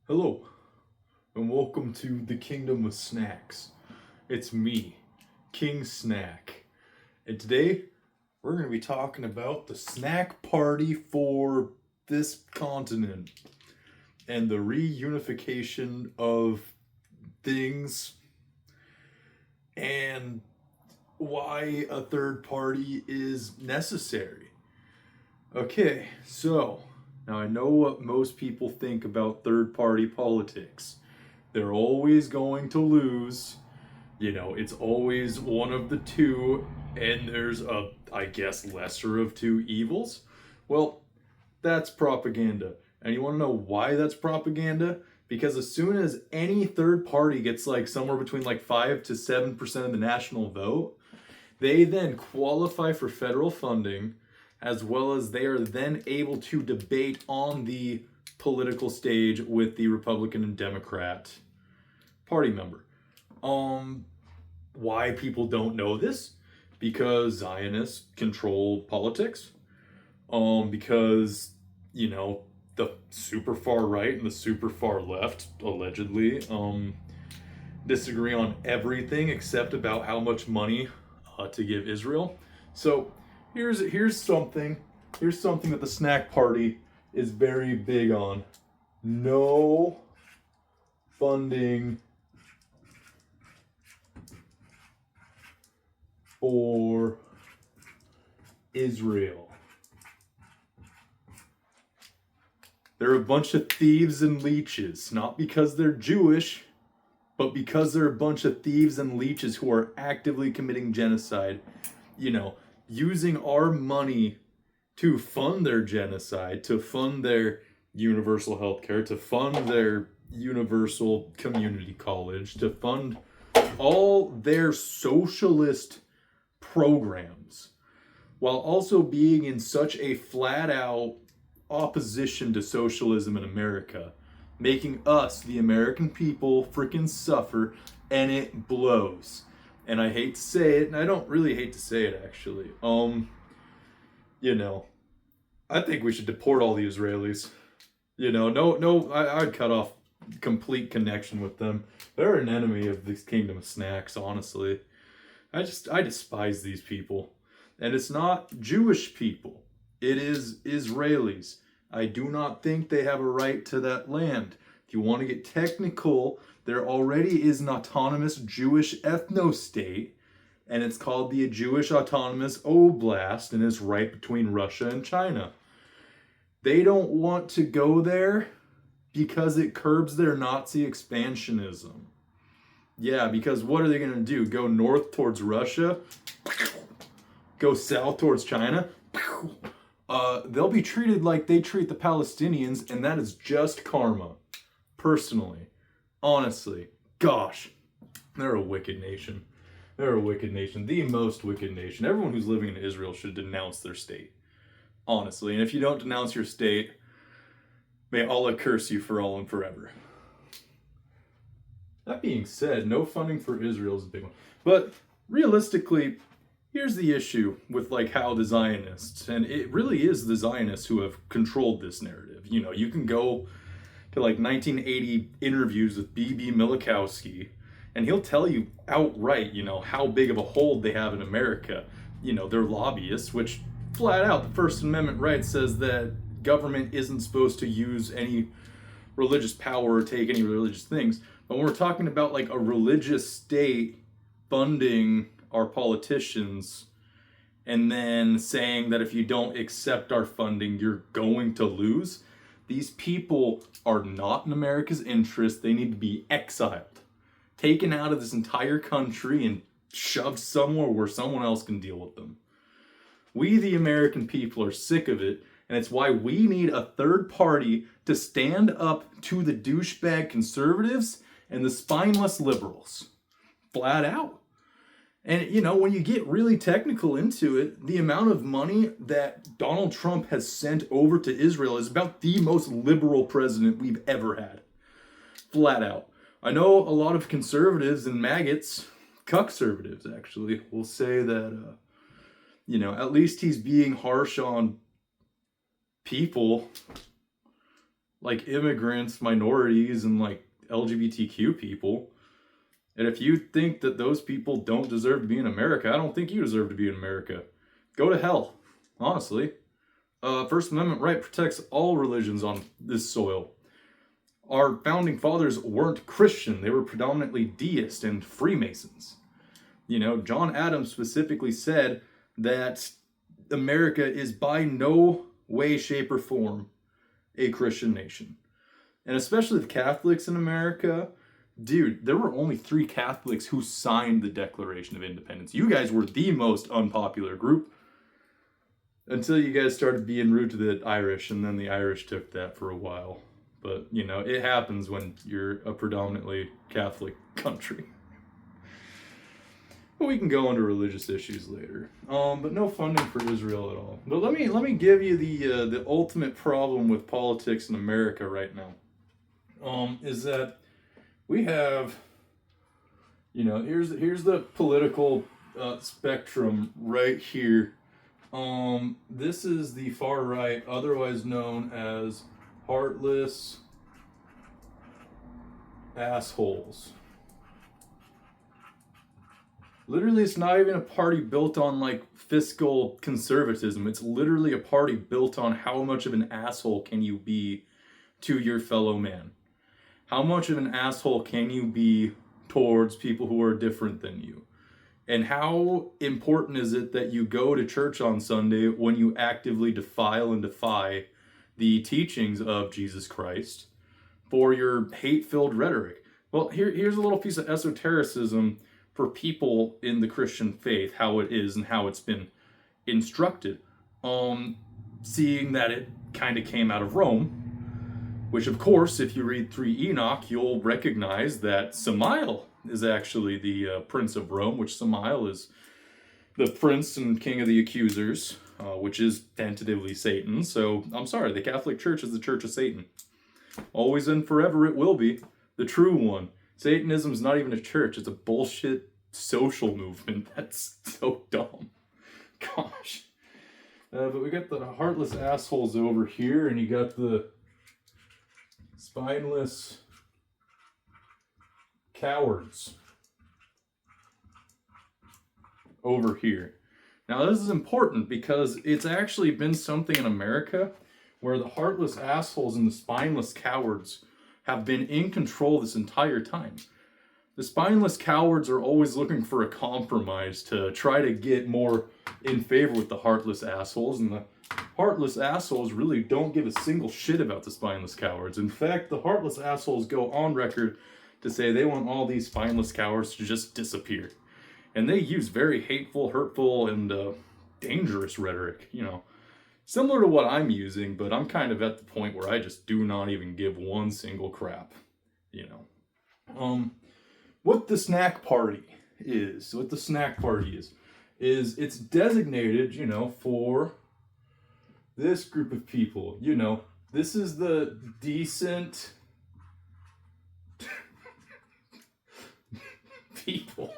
Hello, and welcome to the Kingdom of Snacks. It's me, King Snack, and today we're going to be talking about the snack party for this continent and the reunification of things and why a third party is necessary. Okay, so now I know what most people think about third party politics. They're always going to lose. It's always one of the two, and there's I guess, lesser of two evils. Well, that's propaganda. And you want to know why that's propaganda? Because as soon as any third party gets like somewhere between like 5 to 7% of the national vote, they then qualify for federal funding, as well as they are then able to debate on the political stage with the Republican and Democrat party member. Why people don't know this? Because Zionists control politics. Because the super far right and the super far left allegedly disagree on everything except about how much money to give Israel. So here's something that the snack party is very big on. No funding for Israel. They're a bunch of thieves and leeches, not because they're Jewish, but because they're a bunch of thieves and leeches who are actively committing genocide, using our money to fund their genocide, to fund their universal health care, to fund their universal community college, to fund all their socialist programs, while also being in such a flat out opposition to socialism in America, making us, the American people, freaking suffer, and it blows. And I hate to say it, and I don't really hate to say it actually. I think we should deport all the Israelis. I'd cut off complete connection with them. They're an enemy of this kingdom of snacks, honestly. I despise these people. And it's not Jewish people. It is Israelis. I do not think they have a right to that land. If you want to get technical, there already is an autonomous Jewish ethno-state, and it's called the Jewish Autonomous Oblast, and it's right between Russia and China. They don't want to go there because it curbs their Nazi expansionism. Yeah, because what are they going to do? Go north towards Russia? Go south towards China? They'll be treated like they treat the Palestinians, and that is just karma. Personally. Honestly. Gosh. They're a wicked nation. They're a wicked nation. The most wicked nation. Everyone who's living in Israel should denounce their state. Honestly. And if you don't denounce your state, may Allah curse you for all and forever. That being said, no funding for Israel is a big one. But realistically, here's the issue with how the Zionists, and it really is the Zionists who have controlled this narrative. You can go to 1980 interviews with B.B. Milikowski, and he'll tell you outright, how big of a hold they have in America. They're lobbyists, which flat out the First Amendment right says that government isn't supposed to use any religious power or take any religious things. But when we're talking about a religious state funding our politicians and then saying that if you don't accept our funding, you're going to lose, these people are not in America's interest. They need to be exiled, taken out of this entire country and shoved somewhere where someone else can deal with them. We, the American people, are sick of it, and it's why we need a third party to stand up to the douchebag conservatives and the spineless liberals. Flat out. And, when you get really technical into it, the amount of money that Donald Trump has sent over to Israel is about the most liberal president we've ever had. Flat out. I know a lot of conservatives and maggots, cuck-servatives actually, will say that, at least he's being harsh on people like immigrants, minorities, and like LGBTQ people. And if you think that those people don't deserve to be in America, I don't think you deserve to be in America. Go to hell, honestly. First Amendment right protects all religions on this soil. Our founding fathers weren't Christian, they were predominantly deist and Freemasons. You know, John Adams specifically said that America is by no way, shape, or form a Christian nation. And especially the Catholics in America, dude, there were only 3 Catholics who signed the Declaration of Independence. You guys were the most unpopular group until you guys started being rude to the Irish, and then the Irish took that for a while. But, you know, it happens when you're a predominantly Catholic country. But we can go into religious issues later. But no funding for Israel at all. But let me give you the ultimate problem with politics in America right now. Is that we have, you know, here's the political spectrum right here. This is the far right, otherwise known as heartless assholes. Literally, it's not even a party built on like fiscal conservatism. It's literally a party built on how much of an asshole can you be to your fellow man. How much of an asshole can you be towards people who are different than you? And how important is it that you go to church on Sunday when you actively defile and defy the teachings of Jesus Christ for your hate-filled rhetoric? Well, here's a little piece of esotericism for people in the Christian faith, how it is and how it's been instructed. Seeing that it kind of came out of Rome, which of course, if you read 3 Enoch, you'll recognize that Samael is actually the Prince of Rome, which Samael is the prince and king of the accusers, which is tentatively Satan. So I'm sorry, the Catholic Church is the Church of Satan. Always and forever it will be. The true one. Satanism is not even a church, it's a bullshit social movement. That's so dumb. Gosh. But we got the heartless assholes over here, and you got the spineless cowards over here. Now this is important because it's actually been something in America where the heartless assholes and the spineless cowards have been in control this entire time. The spineless cowards are always looking for a compromise to try to get more in favor with the heartless assholes, and the heartless assholes really don't give a single shit about the spineless cowards. In fact, the heartless assholes go on record to say they want all these spineless cowards to just disappear. And they use very hateful, hurtful, and dangerous rhetoric, you know. Similar to what I'm using, but I'm kind of at the point where I just do not even give one single crap, you know. What the snack party is it's designated, you know, for this group of people. You know, this is the decent people.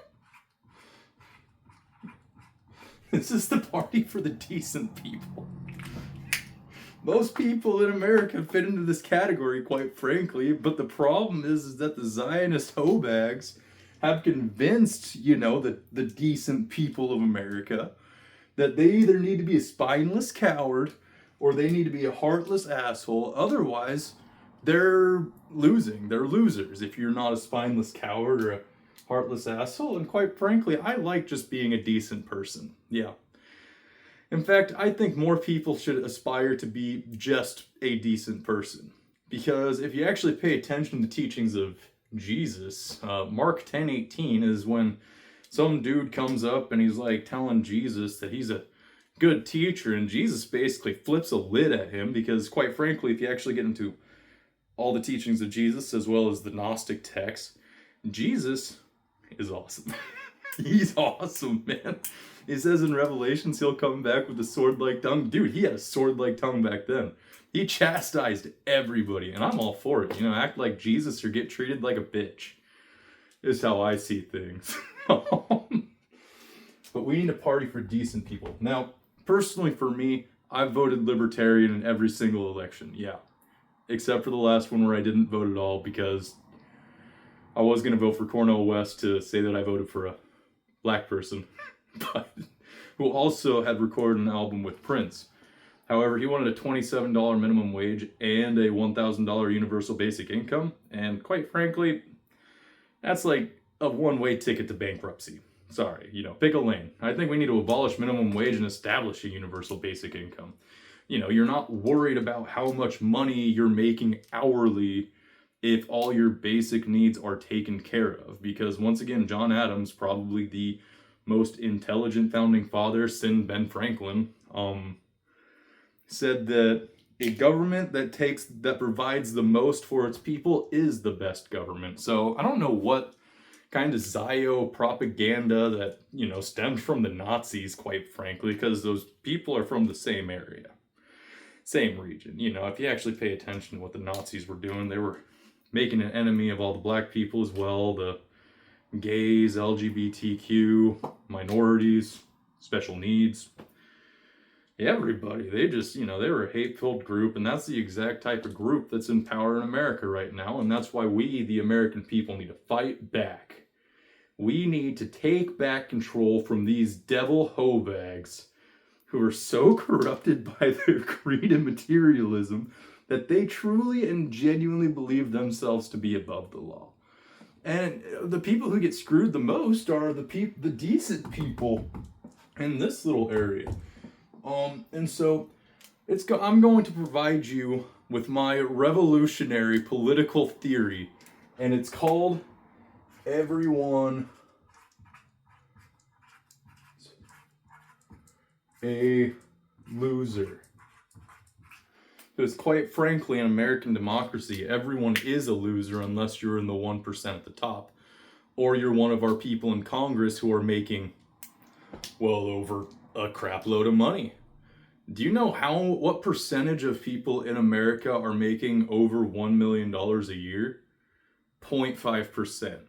This is the party for the decent people. Most people in America fit into this category, quite frankly, but the problem is that the Zionist hobags have convinced, you know, the decent people of America that they either need to be a spineless coward or they need to be a heartless asshole. Otherwise, they're losing. They're losers if you're not a spineless coward or a heartless asshole. And quite frankly, I like just being a decent person. Yeah. In fact, I think more people should aspire to be just a decent person. Because if you actually pay attention to the teachings of Jesus, Mark 10:18 is when some dude comes up and he's like telling Jesus that he's a good teacher, and Jesus basically flips a lid at him because, quite frankly, if you actually get into all the teachings of Jesus as well as the Gnostic texts, Jesus is awesome. He's awesome, man. He says in Revelations he'll come back with a sword-like tongue. Dude, he had a sword-like tongue back then. He chastised everybody, and I'm all for it. You know, act like Jesus or get treated like a bitch is how I see things. But we need a party for decent people. Now, personally for me, I've voted libertarian in every single election. Yeah. except for the last one where I didn't vote at all because I was going to vote for Cornel West to say that I voted for a black person, but who also had recorded an album with Prince. However, he wanted a $27 minimum wage and a $1,000 universal basic income, and quite frankly, that's like a one-way ticket to bankruptcy. Sorry, pick a lane. I think we need to abolish minimum wage and establish a universal basic income. You're not worried about how much money you're making hourly if all your basic needs are taken care of. Because once again, John Adams, probably the most intelligent founding father since Ben Franklin, said that a government that provides the most for its people is the best government. So I don't know what kind of Zio propaganda that, stems from the Nazis, quite frankly, because those people are from the same area, same region. If you actually pay attention to what the Nazis were doing, they were making an enemy of all the black people as well, the gays, LGBTQ, minorities, special needs, everybody. They just, they were a hate-filled group, and that's the exact type of group that's in power in America right now, and that's why we, the American people, need to fight back. We need to take back control from these devil hobags who are so corrupted by their greed and materialism that they truly and genuinely believe themselves to be above the law. And the people who get screwed the most are the decent people in this little area. And so I'm going to provide you with my revolutionary political theory, and it's called everyone a loser. Because quite frankly, in American democracy, everyone is a loser unless you're in the 1% at the top, or you're one of our people in Congress who are making well over a crap load of money. Do you know what percentage of people in America are making over $1 million a year? 0.5%.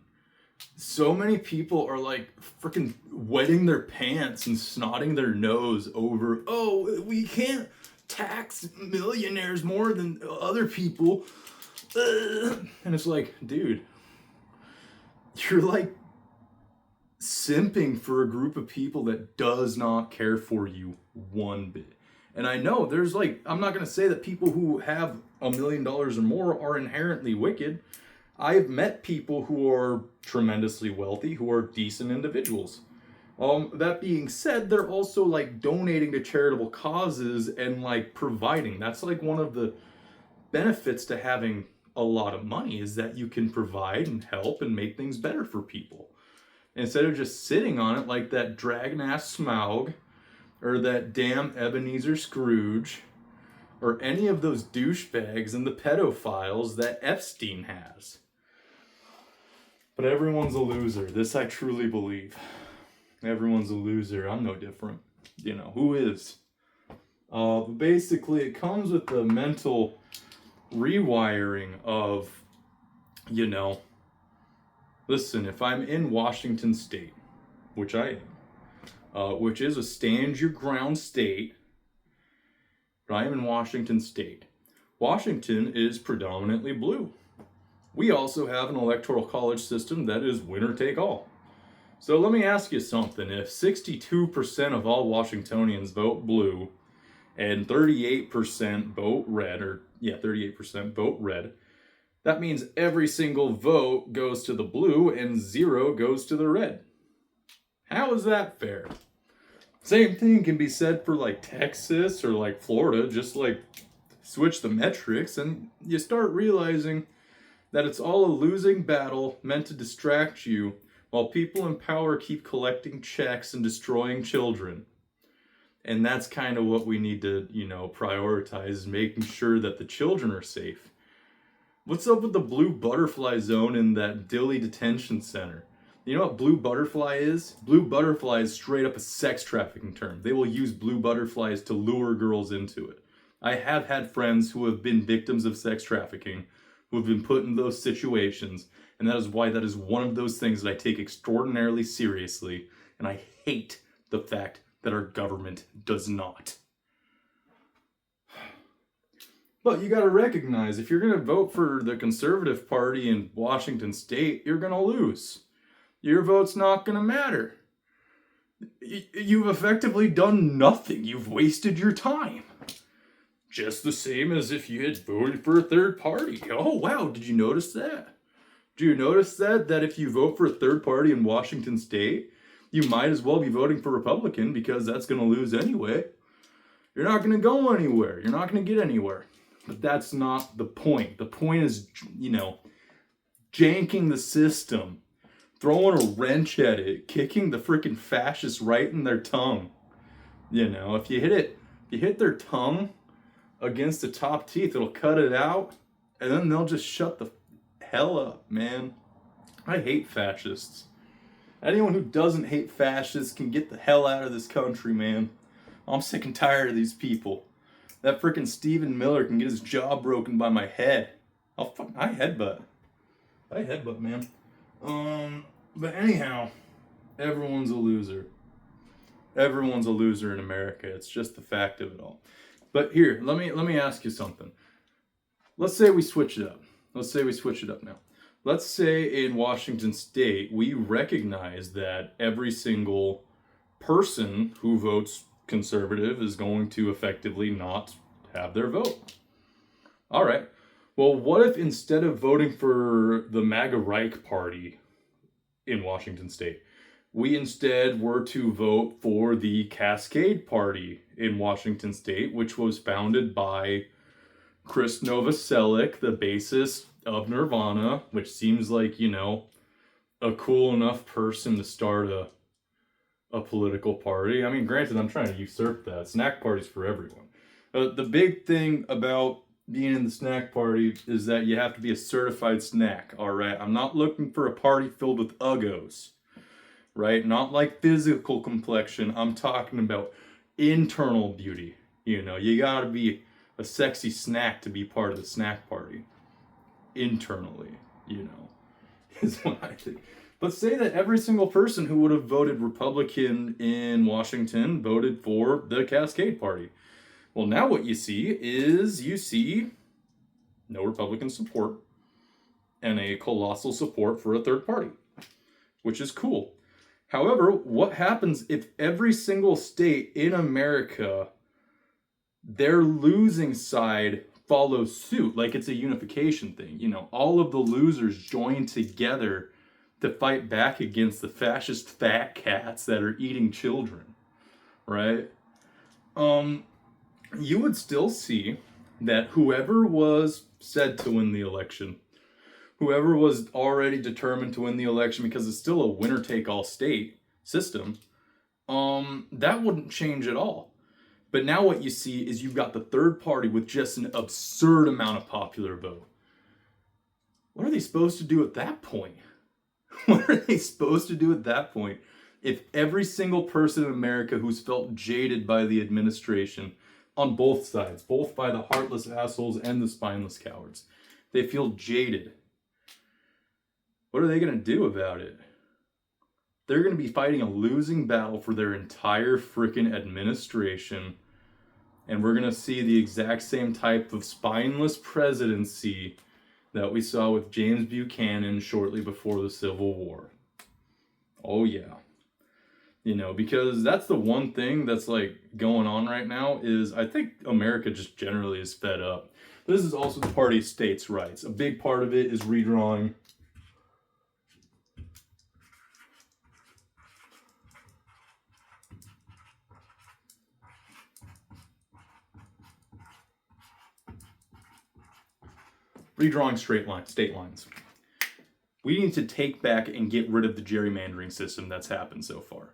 So many people are like freaking wetting their pants and snotting their nose over, oh, we can't tax millionaires more than other people. And it's like, dude, you're like simping for a group of people that does not care for you one bit. And I know there's I'm not going to say that people who have $1 million or more are inherently wicked. I've met people who are tremendously wealthy, who are decent individuals. That being said, they're also donating to charitable causes and providing. That's one of the benefits to having a lot of money, is that you can provide and help and make things better for people. Instead of just sitting on it like that dragon-ass Smaug, or that damn Ebenezer Scrooge, or any of those douchebags and the pedophiles that Epstein has. But everyone's a loser. This I truly believe. Everyone's a loser. I'm no different. Who is? Basically, it comes with the mental rewiring of, listen, if I'm in Washington State, which I am, which is a stand your ground state, but I am in Washington State. Washington is predominantly blue. We also have an electoral college system that is winner take all. So let me ask you something. If 62% of all Washingtonians vote blue and 38% vote red, 38% vote red, that means every single vote goes to the blue and 0 goes to the red. How is that fair? Same thing can be said for Texas or Florida. Just switch the metrics and you start realizing that it's all a losing battle meant to distract you while people in power keep collecting checks and destroying children. And that's kind of what we need to, prioritize, making sure that the children are safe. What's up with the blue butterfly zone in that Dilley detention center? You know what blue butterfly is? Blue butterfly is straight up a sex trafficking term. They will use blue butterflies to lure girls into it. I have had friends who have been victims of sex trafficking, who have been put in those situations, and that is why that is one of those things that I take extraordinarily seriously, and I hate the fact that our government does not. But you got to recognize if you're going to vote for the Conservative Party in Washington State, you're going to lose. Your vote's not going to matter. You've effectively done nothing. You've wasted your time. Just the same as if you had voted for a third party. Oh, wow, did you notice that? Do you notice that if you vote for a third party in Washington State, you might as well be voting for Republican because that's going to lose anyway. You're not going to go anywhere. You're not going to get anywhere. But that's not the point. The point is, janking the system, throwing a wrench at it, kicking the freaking fascists right in their tongue. If you hit their tongue against the top teeth, it'll cut it out, and then they'll just shut the hell up, man. I hate fascists. Anyone who doesn't hate fascists can get the hell out of this country, man. I'm sick and tired of these people. That frickin' Stephen Miller can get his jaw broken by my head. I headbutt, man. But anyhow, everyone's a loser. Everyone's a loser in America. It's just the fact of it all. But here, let me ask you something. Let's say we switch it up. Now. Let's say in Washington State, we recognize that every single person who votes conservative is going to effectively not have their vote. All right. Well, what if instead of voting for the MAGA Reich Party in Washington State, we instead were to vote for the Cascade Party in Washington State, which was founded by Chris Novoselic, the bassist of Nirvana, which seems like, a cool enough person to start a political party. I mean, granted, I'm trying to usurp that. Snack parties for everyone. The big thing about being in the snack party is that you have to be a certified snack, all right? I'm not looking for a party filled with uggos, right? Not like physical complexion. I'm talking about internal beauty. You gotta be a sexy snack to be part of the snack party. Internally, is what I think. But say that every single person who would have voted Republican in Washington voted for the Cascade Party. Well, now what you see no Republican support and a colossal support for a third party, which is cool. However, what happens if every single state in America, their losing side follows suit, like it's a unification thing? All of the losers join together to fight back against the fascist fat cats that are eating children, right? You would still see that whoever was said to win the election, whoever was already determined to win the election, because it's still a winner-take-all state system, that wouldn't change at all. But now what you see is you've got the third party with just an absurd amount of popular vote. What are they supposed to do at that point? What are they supposed to do at that point if every single person in America who's felt jaded by the administration on both sides, both by the heartless assholes and the spineless cowards, they feel jaded? What are they going to do about it? They're going to be fighting a losing battle for their entire freaking administration. And we're going to see the exact same type of spineless presidency that we saw with James Buchanan shortly before the Civil War. Oh yeah. Because that's the one thing that's going on right now is I think America just generally is fed up. This is also the party of states' rights. A big part of it is redrawing state lines. We need to take back and get rid of the gerrymandering system that's happened so far.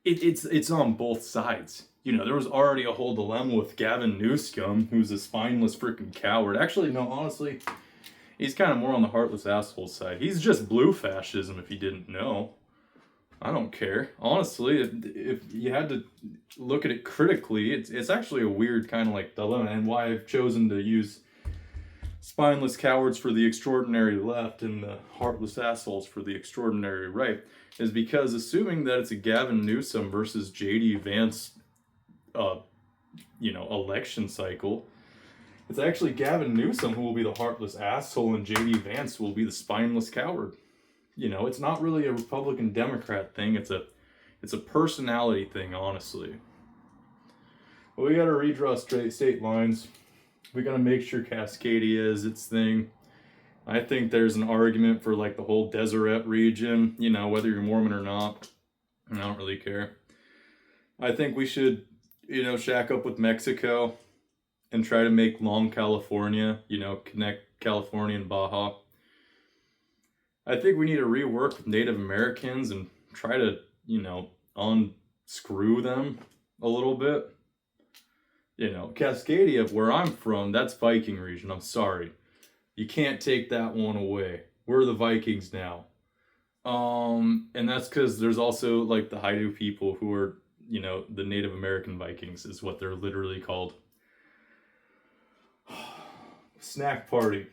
It's on both sides. There was already a whole dilemma with Gavin Newsom, who's a spineless freaking coward. Actually, no, honestly, he's kind of more on the heartless asshole side. He's just blue fascism, if you didn't know. I don't care. Honestly, if you had to look at it critically, it's actually a weird kind of dilemma, and why I've chosen to use spineless cowards for the extraordinary left and the heartless assholes for the extraordinary right is because assuming that it's a Gavin Newsom versus J.D. Vance, election cycle, It's actually Gavin Newsom who will be the heartless asshole, and JD Vance will be the spineless coward. You know, it's not really a Republican Democrat thing. It's a personality thing, honestly. But we got to redraw state lines. We got to make sure Cascadia is its thing. I think there's an argument for like the whole Deseret region, you know, whether you're Mormon or not. I don't really care. I think we should, you know, shack up with Mexico and try to make Long California, you know, connect California and Baja. I think we need to rework with Native Americans and try to, you know, unscrew them a little bit. You know, Cascadia, where I'm from, that's Viking region. I'm sorry. You can't take that one away. We're the Vikings now. And that's because there's also like the Haidu people who are, you know, the Native American Vikings is what they're literally called. Snack party.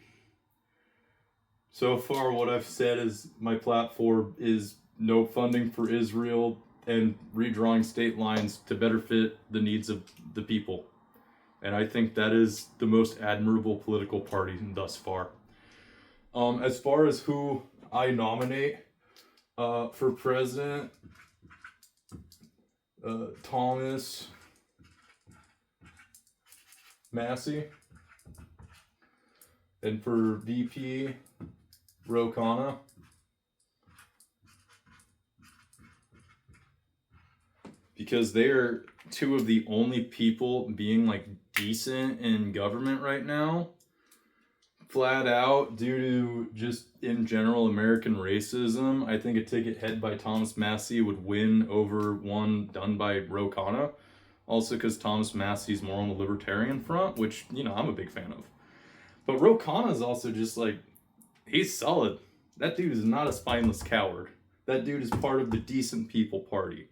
So far, what I've said is my platform is no funding for Israel and redrawing state lines to better fit the needs of the people. And I think that is the most admirable political party thus far. As far as who I nominate for president, Thomas Massie. And for VP, Ro Khanna. Because they are two of the only people being like decent in government right now. Flat out, due to just in general American racism, I think a ticket head by Thomas Massie would win over one done by Ro Khanna. Also because Thomas Massie's more on the libertarian front, which, you know, I'm a big fan of. But Ro Khanna is also just like, he's solid. That dude is not a spineless coward. That dude is part of the decent people party.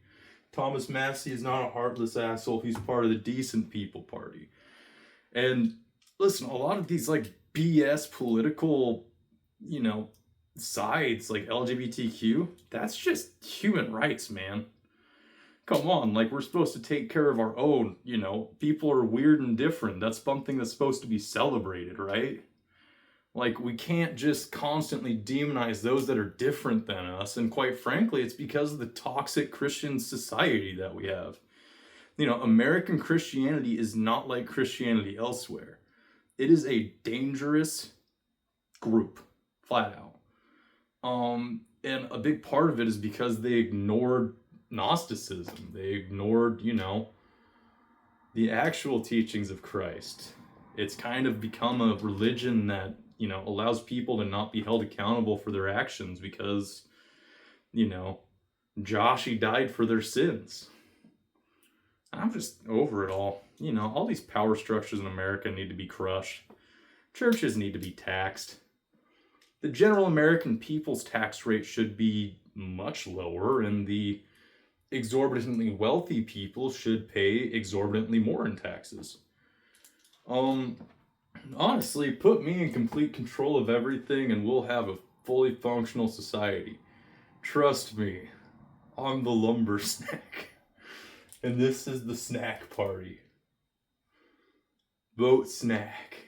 Thomas Massie is not a heartless asshole. He's part of the decent people party. And listen, a lot of these like BS political, you know, sides like LGBTQ, that's just human rights, man. Come on, like we're supposed to take care of our own, you know, people are weird and different. That's something that's supposed to be celebrated, right? Like we can't just constantly demonize those that are different than us. And quite frankly, it's because of the toxic Christian society that we have. You know, American Christianity is not like Christianity elsewhere. It is a dangerous group, flat out. And a big part of it is because they ignored Gnosticism. They ignored, you know, the actual teachings of Christ. It's kind of become a religion that, you know, allows people to not be held accountable for their actions because, you know, Joshi died for their sins. I'm just over it all. You know, all these power structures in America need to be crushed. Churches need to be taxed. The general American people's tax rate should be much lower, and the exorbitantly wealthy people should pay exorbitantly more in taxes. Honestly, put me in complete control of everything and we'll have a fully functional society. Trust me, I'm the lumber snack. And this is the snack party. Vote snack.